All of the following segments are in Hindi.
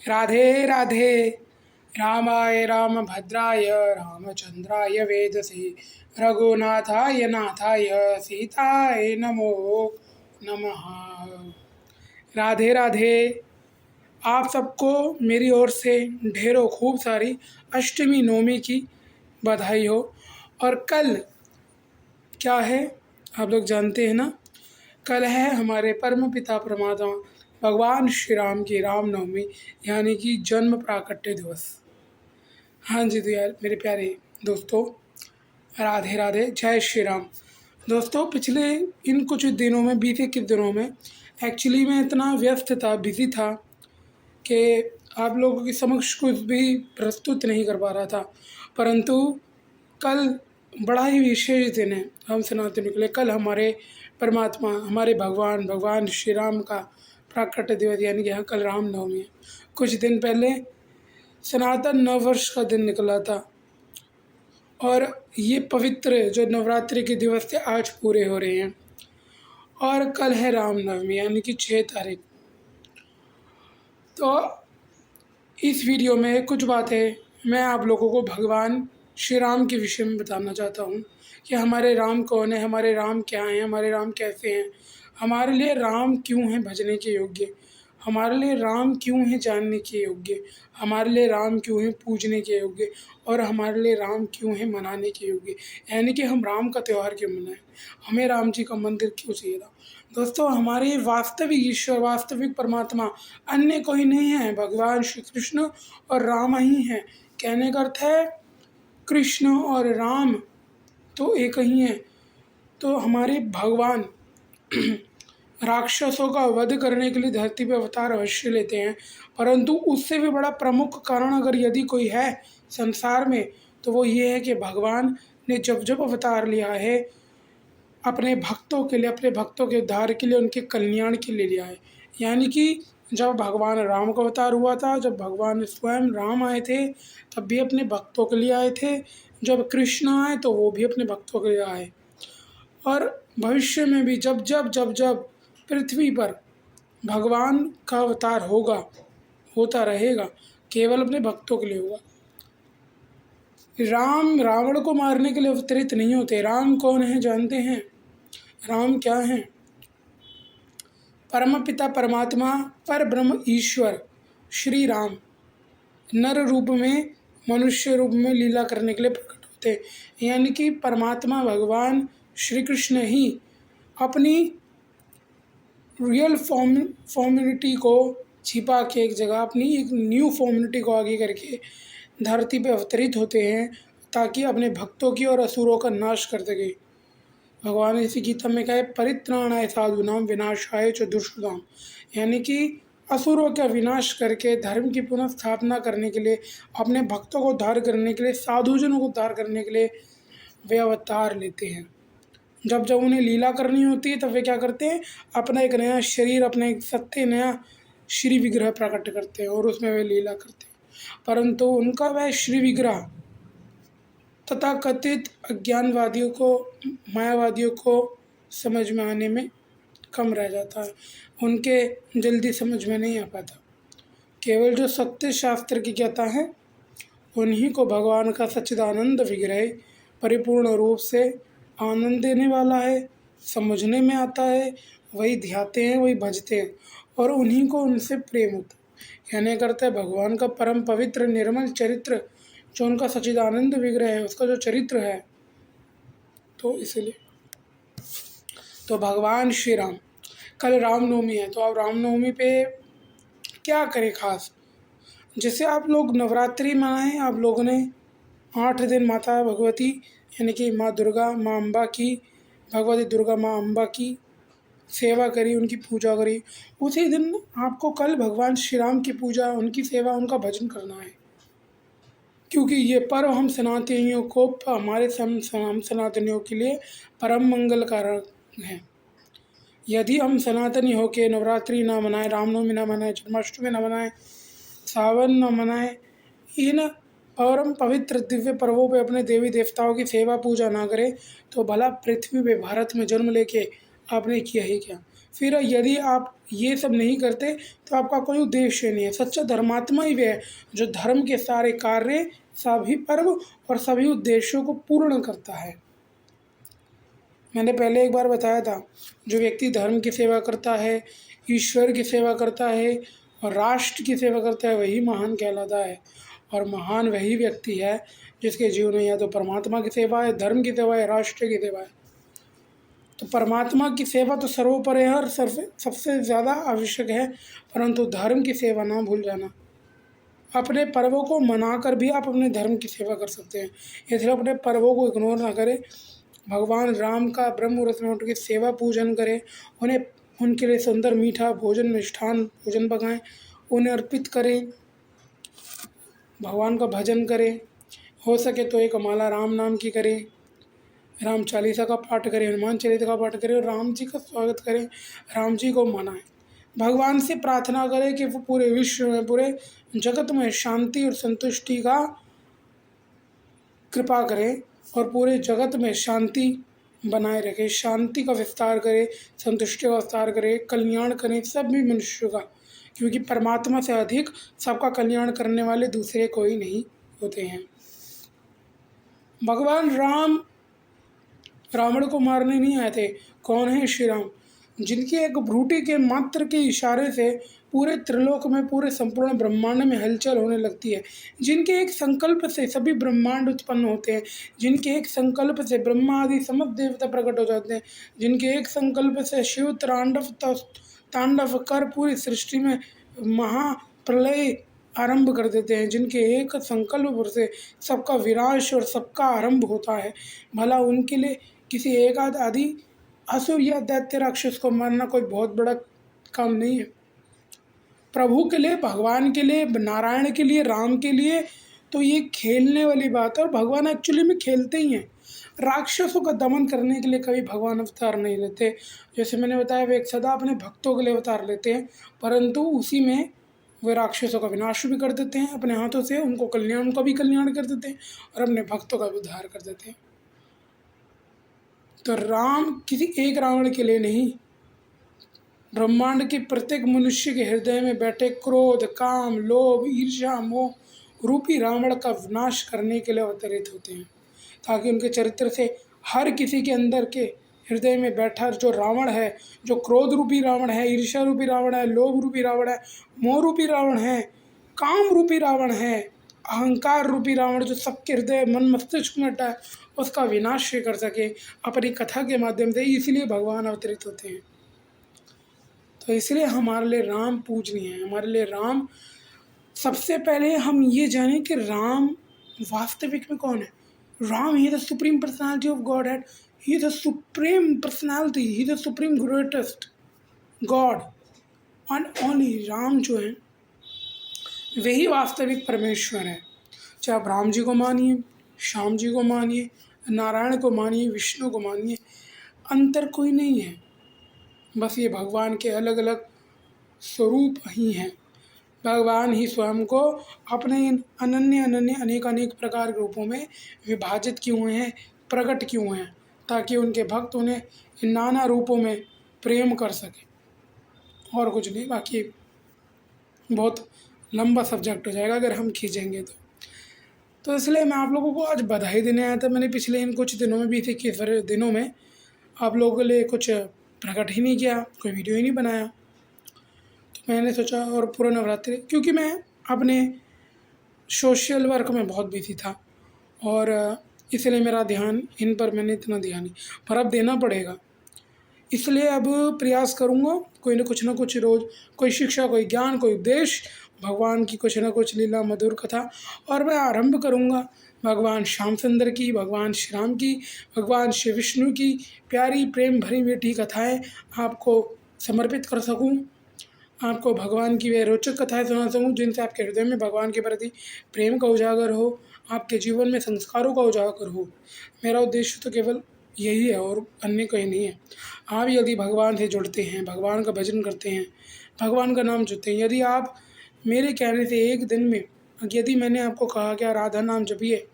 राधे राधे। रामाय रामभद्राय रामचंद्राय वेदसे रघुनाथाय नाथाय सीताय नमो नमः। राधे राधे। आप सबको मेरी ओर से ढेरों खूब सारी अष्टमी नवमी की बधाई हो। और कल क्या है आप लोग जानते हैं ना, कल है हमारे परम पिता परमात्मा भगवान श्री राम की रामनवमी, यानी कि जन्म प्राकट्य दिवस। हाँ जी, तो यार मेरे प्यारे दोस्तों, राधे राधे, जय श्री राम। दोस्तों, पिछले इन कुछ दिनों में, बीते कुछ दिनों में एक्चुअली मैं इतना व्यस्त था, बिज़ी था कि आप लोगों के समक्ष कुछ भी प्रस्तुत नहीं कर पा रहा था। परंतु कल बड़ा ही विशेष दिन है हम सनातनियों के लिए। कल हमारे परमात्मा, हमारे भगवान श्री राम का प्राकट्य दिवस, यानी कि यहाँ कल रामनवमी है। कुछ दिन पहले सनातन नववर्ष का दिन निकला था और ये पवित्र जो नवरात्रि के दिवस थे आज पूरे हो रहे हैं। और कल है रामनवमी, यानी कि 6 तारीख। तो इस वीडियो में कुछ बातें मैं आप लोगों को भगवान श्री राम के विषय में बताना चाहता हूँ कि हमारे राम कौन है, हमारे राम क्या हैं, हमारे राम कैसे हैं, हमारे लिए राम क्यों हैं भजने के योग्य, हमारे लिए राम क्यों हैं जानने के योग्य, हमारे लिए राम क्यों हैं पूजने के योग्य, और हमारे लिए राम क्यों हैं मनाने के योग्य। यानी कि हम राम का त्यौहार क्यों मनाएं, हमें राम जी का मंदिर क्यों चाहिए था। दोस्तों, हमारे वास्तविक ईश्वर, वास्तविक परमात्मा अन्य कोई नहीं है, भगवान श्री कृष्ण और राम ही हैं। कहने का अर्थ है कृष्ण और राम तो एक ही हैं। तो हमारे भगवान राक्षसों का वध करने के लिए धरती पर अवतार अवश्य लेते हैं, परंतु उससे भी बड़ा प्रमुख कारण अगर यदि कोई है संसार में, तो वो ये है कि भगवान ने जब जब अवतार लिया है अपने भक्तों के लिए, अपने भक्तों के उद्धार के लिए, उनके कल्याण के लिए लिया है। यानी कि जब भगवान राम का अवतार हुआ था, जब भगवान स्वयं राम आए थे, तब भी अपने भक्तों के लिए आए थे। जब कृष्ण आए तो वो भी अपने भक्तों के लिए आए। और भविष्य में भी जब जब जब जब पृथ्वी पर भगवान का अवतार होगा, होता रहेगा, केवल अपने भक्तों के लिए होगा। राम रावण को मारने के लिए अवतरित नहीं होते। राम कौन है जानते हैं? राम क्या हैं? परम पिता परमात्मा, पर ब्रह्म ईश्वर श्री राम नर रूप में, मनुष्य रूप में लीला करने के लिए प्रकट होते हैं। यानी कि परमात्मा भगवान श्री कृष्ण ही अपनी रियल फॉर्मिलिटी को छिपा के एक जगह अपनी एक न्यू फॉर्मिलिटी को आगे करके धरती पे अवतरित होते हैं, ताकि अपने भक्तों की और असुरों का नाश कर सके। भगवान ने इसी गीता में कहा है, परित्राणाय साधूनाम विनाशाय च दुष्कृताम। यानी कि असुरों का विनाश करके धर्म की पुनः स्थापना करने के लिए, अपने भक्तों को उद्धार करने के लिए, साधुजनों को उद्धार करने के लिए वे अवतार लेते हैं। जब जब उन्हें लीला करनी होती है तब वे क्या करते हैं, अपना एक नया शरीर, अपना एक सत्य नया श्री विग्रह प्रकट करते हैं और उसमें वे लीला करते हैं। परंतु उनका वह श्री विग्रह तथाकथित अज्ञानवादियों को, मायावादियों को समझ में आने में कम रह जाता है, उनके जल्दी समझ में नहीं आ पाता। केवल जो सत्य शास्त्र की ज्ञाता है उन्हीं को भगवान का सच्चिदानंद विग्रह परिपूर्ण रूप से आनंद देने वाला है, समझने में आता है, वही ध्याते हैं, वही भजते हैं और उन्हीं को उनसे प्रेम होता है। यानी करता है भगवान का परम पवित्र निर्मल चरित्र, जो उनका सच्चिदानंद विग्रह है, उसका जो चरित्र है, तो इसलिए तो भगवान श्री राम, कल रामनवमी है, तो आप रामनवमी पे क्या करें खास। जैसे आप लोग नवरात्रि मनाएं, आप लोगों ने 8 दिन माता भगवती यानी कि माँ दुर्गा, माँ अम्बा की, भगवती दुर्गा माँ अम्बा की सेवा करी, उनकी पूजा करी। उसी दिन आपको कल भगवान श्री राम की पूजा, उनकी सेवा, उनका भजन करना है, क्योंकि ये पर्व हम सनातनियों को, हमारे हम सनातनियों के लिए परम मंगल कारक है। यदि हम सनातनी होकर नवरात्रि ना मनाएं, रामनवमी ना मनाएं, जन्माष्टमी ना मनाएं, सावन न मनाएं, इन परम पवित्र दिव्य पर्वों पे अपने देवी देवताओं की सेवा पूजा ना करें, तो भला पृथ्वी पे, भारत में जन्म लेके आपने किया ही क्या। फिर यदि आप ये सब नहीं करते तो आपका कोई उद्देश्य नहीं है। सच्चा धर्मात्मा ही वह है जो धर्म के सारे कार्य, सभी पर्व और सभी उद्देश्यों को पूर्ण करता है। मैंने पहले एक बार बताया था, जो व्यक्ति धर्म की सेवा करता है, ईश्वर की सेवा करता है और राष्ट्र की सेवा करता है, वही महान कहलाता है। और महान वही व्यक्ति है जिसके जीवन में या तो परमात्मा की सेवा है, धर्म की सेवा है, राष्ट्र की सेवा है। तो परमात्मा की सेवा तो सर्वोपरि है और सबसे ज़्यादा आवश्यक है, परंतु धर्म की सेवा ना भूल जाना। अपने पर्वों को मनाकर भी आप अपने धर्म की सेवा कर सकते हैं, इसलिए अपने पर्वों को इग्नोर ना करें। भगवान राम का ब्रह्म मुहूर्त में उठ के सेवा पूजन करें, उन्हें उनके लिए सुंदर मीठा भोजन, मिष्ठान भोजन पकाएं, उन्हें अर्पित करें, भगवान का भजन करें। हो सके तो एक माला राम नाम की करें, राम चालीसा का पाठ करें, हनुमान चालीसा का पाठ करें और राम जी का स्वागत करें, राम जी को मनाएं। भगवान से प्रार्थना करें कि वो पूरे विश्व में, पूरे जगत में शांति और संतुष्टि का कृपा करें और पूरे जगत में शांति बनाए रखें, शांति का विस्तार करें, संतुष्टि का विस्तार करें, कल्याण करें सभी मनुष्यों का, क्योंकि परमात्मा से अधिक सबका कल्याण करने वाले दूसरे कोई नहीं होते हैं। भगवान राम रावण को मारने नहीं आए थे। कौन है श्री राम? जिनकी एक भ्रूटी के मात्र के इशारे से पूरे त्रिलोक में, पूरे संपूर्ण ब्रह्मांड में हलचल होने लगती है, जिनके एक संकल्प से सभी ब्रह्मांड उत्पन्न होते हैं, जिनके एक संकल्प से ब्रह्मा आदि समस्त देवता प्रकट हो जाते हैं, जिनके एक संकल्प से शिव तांडव कर पूरी सृष्टि में महाप्रलय आरंभ कर देते हैं, जिनके एक संकल्प पर से सबका विनाश और सबका आरंभ होता है। भला उनके लिए किसी एक आदि असुर या दैत्य राक्षस को मारना कोई बहुत बड़ा काम नहीं है। प्रभु के लिए, भगवान के लिए, नारायण के लिए, राम के लिए तो ये खेलने वाली बात है, और भगवान एक्चुअली में खेलते ही हैं। राक्षसों का दमन करने के लिए कभी भगवान अवतार नहीं लेते। जैसे मैंने बताया, वे एक सदा अपने भक्तों के लिए अवतार लेते हैं, परंतु उसी में वे राक्षसों का विनाश भी कर देते हैं अपने हाथों से, उनका भी कल्याण कर देते हैं और अपने भक्तों का भी उद्धार कर देते हैं। तो राम किसी एक रावण के लिए नहीं, ब्रह्मांड के प्रत्येक मनुष्य के हृदय में बैठे क्रोध, काम, लोभ, ईर्ष्या, मोह रूपी रावण का विनाश करने के लिए अवतरित होते हैं, ताकि उनके चरित्र से हर किसी के अंदर के हृदय में बैठा जो रावण है, जो क्रोध रूपी रावण है, ईर्ष्या रूपी रावण है, लोभ रूपी रावण है, मोह रूपी रावण है, काम रूपी रावण है, अहंकार रूपी रावण जो सबके हृदय मन मस्तिष्क में बैठा है, उसका विनाश कर सके अपनी कथा के माध्यम से। इसलिए भगवान अवतरित होते हैं। तो इसलिए हमारे लिए राम पूजनीय है। हमारे लिए राम, सबसे पहले हम ये जानें कि राम वास्तविक में कौन है। Ram he the supreme personality of Godhead, he the supreme personality, he the supreme greatest God and only. Ram जो है वही वास्तविक परमेश्वर है। चाहे आप राम जी को मानिए, श्याम जी को मानिए, नारायण को मानिए, विष्णु को मानिए, अंतर कोई नहीं है। बस ये भगवान के अलग अलग स्वरूप ही हैं। भगवान ही स्वयं को अपने इन अनन्य अनेक प्रकार के रूपों में विभाजित किए हुए हैं, प्रकट किए हुए हैं, ताकि उनके भक्त उन्हें इन नाना रूपों में प्रेम कर सके। और कुछ नहीं, बाकी बहुत लंबा सब्जेक्ट हो जाएगा अगर हम खींचेंगे तो इसलिए मैं आप लोगों को आज बधाई देने आया था। मैंने पिछले इन कुछ दिनों में भी, 21 दिनों में आप लोगों के लिए कुछ प्रकट ही नहीं किया, कोई वीडियो ही नहीं बनाया। तो मैंने सोचा, और पूरा नवरात्रि, क्योंकि मैं अपने सोशल वर्क में बहुत बिजी था और इसलिए मेरा ध्यान इन पर मैंने इतना दिया नहीं, पर अब देना पड़ेगा। इसलिए अब प्रयास करूँगा कोई ना कुछ रोज़, कोई शिक्षा, कोई ज्ञान, कोई उपदेश, भगवान की कुछ ना कुछ लीला मधुर कथा। और मैं आरंभ करूँगा भगवान श्याम सुंदर की, भगवान श्री राम की, भगवान श्री विष्णु की प्यारी प्रेम भरी मीठी कथाएं आपको समर्पित कर सकूं, आपको भगवान की वे रोचक कथाएं सुना सकूं जिनसे आपके हृदय में भगवान के प्रति प्रेम का उजागर हो, आपके जीवन में संस्कारों का उजागर हो। मेरा उद्देश्य तो केवल यही है और अन्य कोई नहीं है। आप यदि भगवान से जुड़ते हैं, भगवान का भजन करते हैं, भगवान का नाम जपते हैं, यदि आप मेरे कहने से एक दिन में यदि मैंने आपको कहा कि राधा नाम जपिए,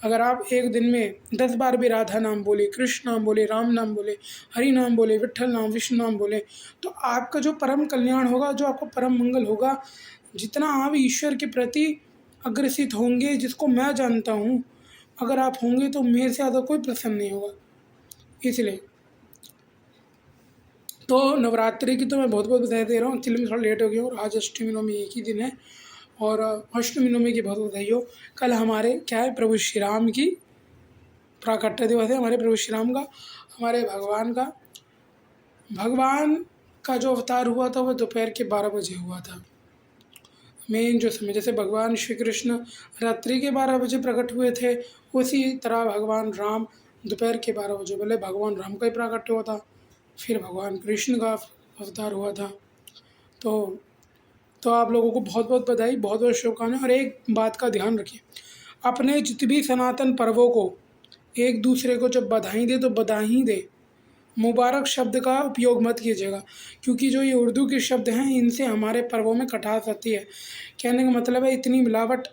अगर आप एक दिन में 10 बार भी राधा नाम बोले, कृष्ण नाम बोले, राम नाम बोले, हरि नाम बोले, विट्ठल नाम, विष्णु नाम बोले, तो आपका जो परम कल्याण होगा, जो आपका परम मंगल होगा, जितना आप ईश्वर के प्रति अग्रसित होंगे, जिसको मैं जानता हूँ, अगर आप होंगे तो मेरे से ज़्यादा कोई प्रसन्न नहीं होगा। इसलिए तो नवरात्रि की तो मैं बहुत बहुत बधाई दे रहा हूँ। एक्चुअली मैं थोड़ा लेट हो गया और आज अष्टमी नवमी एक ही दिन है, और अष्टमी नवमी की बहुत बधाई हो। कल हमारे क्या है, प्रभु श्री राम की प्राकट्य दिवस है, हमारे प्रभु श्री राम का, हमारे भगवान का जो अवतार हुआ था वो दोपहर के 12 बजे हुआ था। मेन जो समय, जैसे भगवान श्री कृष्ण रात्रि के 12 बजे प्रकट हुए थे, उसी तरह भगवान राम दोपहर के 12 बजे, पहले भगवान राम का ही प्राकट्य हुआ था, फिर भगवान कृष्ण का अवतार हुआ था। तो आप लोगों को बहुत बहुत बधाई, बहुत बहुत शुभकामनाएं। और एक बात का ध्यान रखिए, अपने जितने भी सनातन पर्वों को एक दूसरे को जब बधाई दे तो बधाई दे, मुबारक शब्द का उपयोग मत कीजिएगा, क्योंकि जो ये उर्दू के शब्द हैं इनसे हमारे पर्वों में खटास आती है। कहने का मतलब है इतनी मिलावट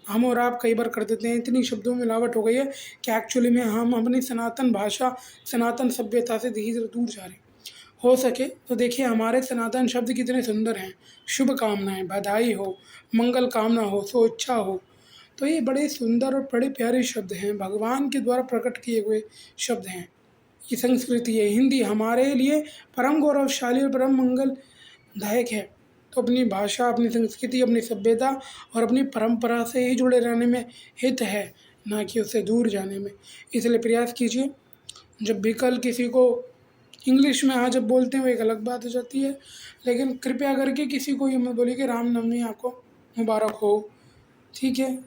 हम और आप कई बार कर देते हैं, इतनी शब्दों में मिलावट हो गई है कि एक्चुअली में हम अपनी सनातन भाषा, सनातन सभ्यता से धीरे धीरे दूर जा रहे हैं। हो सके तो देखिए हमारे सनातन शब्द कितने सुंदर हैं, शुभकामनाएँ, बधाई हो, मंगल कामना हो, सो इच्छा हो, तो ये बड़े सुंदर और बड़े प्यारे शब्द हैं, भगवान के द्वारा प्रकट किए हुए शब्द हैं। ये संस्कृति है, हिंदी हमारे लिए परम गौरवशाली और परम मंगलदायक है। तो अपनी भाषा, अपनी संस्कृति, अपनी सभ्यता और अपनी परंपरा से ही जुड़े रहने में हित है, ना कि उससे दूर जाने में। इसलिए प्रयास कीजिए, जब भी कल किसी को इंग्लिश में हाँ जब बोलते हैं वो एक अलग बात हो जाती है, लेकिन कृपया करके किसी को ये मत बोलिए कि रामनवमी आपको मुबारक हो, ठीक है।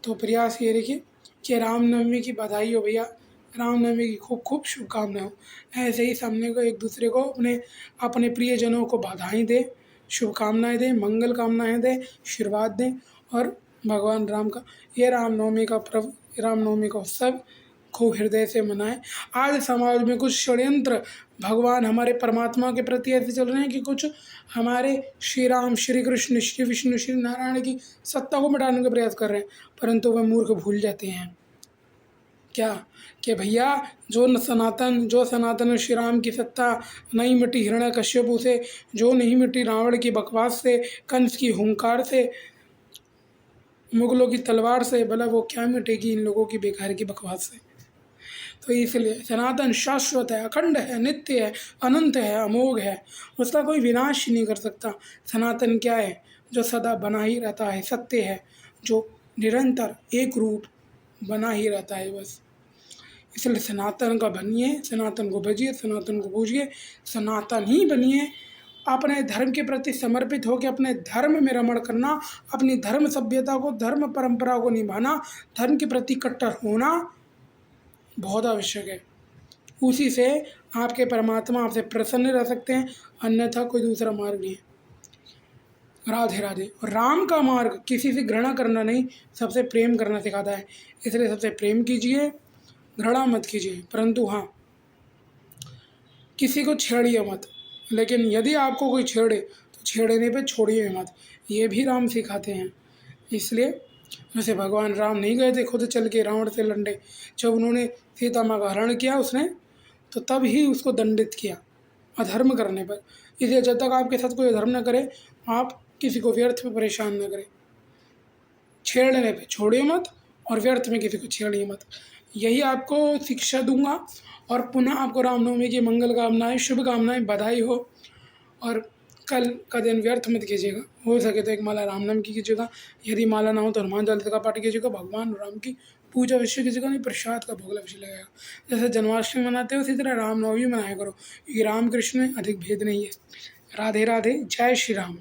तो प्रयास ये रखिए कि रामनवमी की बधाई हो भैया, रामनवमी की खूब खूब शुभकामनाएं हो। ऐसे ही सामने को एक दूसरे को अपने अपने प्रियजनों को बधाई दें, शुभकामनाएं दें, मंगल कामनाएं दें, आशीर्वाद दें, और भगवान राम का ये रामनवमी का पर्व, रामनवमी का उत्सव खूब हृदय से मनाएं। आज समाज में कुछ षड्यंत्र भगवान हमारे परमात्मा के प्रति ऐसे चल रहे हैं कि कुछ हमारे श्री राम, श्री कृष्ण, श्री विष्णु, श्री नारायण की सत्ता को मिटाने का प्रयास कर रहे हैं, परंतु वह मूर्ख भूल जाते हैं क्या कि भैया जो सनातन श्री राम की सत्ता नहीं मिटी हिरण्यकश्यपु से, जो नहीं मिटी रावण की बकवास से, कंस की हुंकार से, मुगलों की तलवार से, भला वो क्या मिटेगी इन लोगों की बेकार की बकवास से। तो इसलिए सनातन शाश्वत है, अखंड है, नित्य है, अनंत है, अमोघ है, उसका कोई विनाश नहीं कर सकता। सनातन क्या है, जो सदा बना ही रहता है, सत्य है, जो निरंतर एक रूप बना ही रहता है बस। इसलिए सनातन का बनिए, सनातन को भजिए, सनातन को पूजिए, सनातन ही बनिए। अपने धर्म के प्रति समर्पित होकर अपने धर्म में रमण करना, अपनी धर्म सभ्यता को, धर्म परंपरा को निभाना, धर्म के प्रति कट्टर होना बहुत आवश्यक है। उसी से आपके परमात्मा आपसे प्रसन्न रह सकते हैं, अन्यथा कोई दूसरा मार्ग नहीं है। राधे राधे। और राम का मार्ग किसी से घृणा करना नहीं, सबसे प्रेम करना सिखाता है। इसलिए सबसे प्रेम कीजिए, घृणा मत कीजिए, परंतु हाँ किसी को छेड़िए मत। लेकिन यदि आपको कोई छेड़े तो छेड़ने पे छोड़िए मत, ये भी राम सिखाते हैं। इसलिए जैसे भगवान राम नहीं गए थे खुद चल के रावण से लड़ने, जब उन्होंने सीता माँ का हरण किया उसने, तो तब ही उसको दंडित किया अधर्म करने पर। इसलिए जब तक आपके साथ कोई अधर्म न करे, आप किसी को व्यर्थ में परेशान न करें। छेड़ने पे छोड़िए मत और व्यर्थ में किसी को छेड़िए मत, यही आपको शिक्षा दूंगा। और पुनः आपको रामनवमी की मंगल कामनाएं, शुभकामनाएं, बधाई हो। और कल का दिन व्यर्थ मत कीजिएगा, हो सके तो एक माला राम नाम की कीजिएगा, यदि माला ना हो तो हनुमान चालीसा का पाठ कीजिएगा, भगवान राम की पूजा अवश्य कीजिएगा, नहीं प्रसाद का भोग अवश्य लगेगा। जैसे जन्माष्टमी मनाते हो उसी तरह रामनवमी मनाया करो, क्योंकि राम कृष्ण में अधिक भेद नहीं है। राधे राधे, जय श्री राम।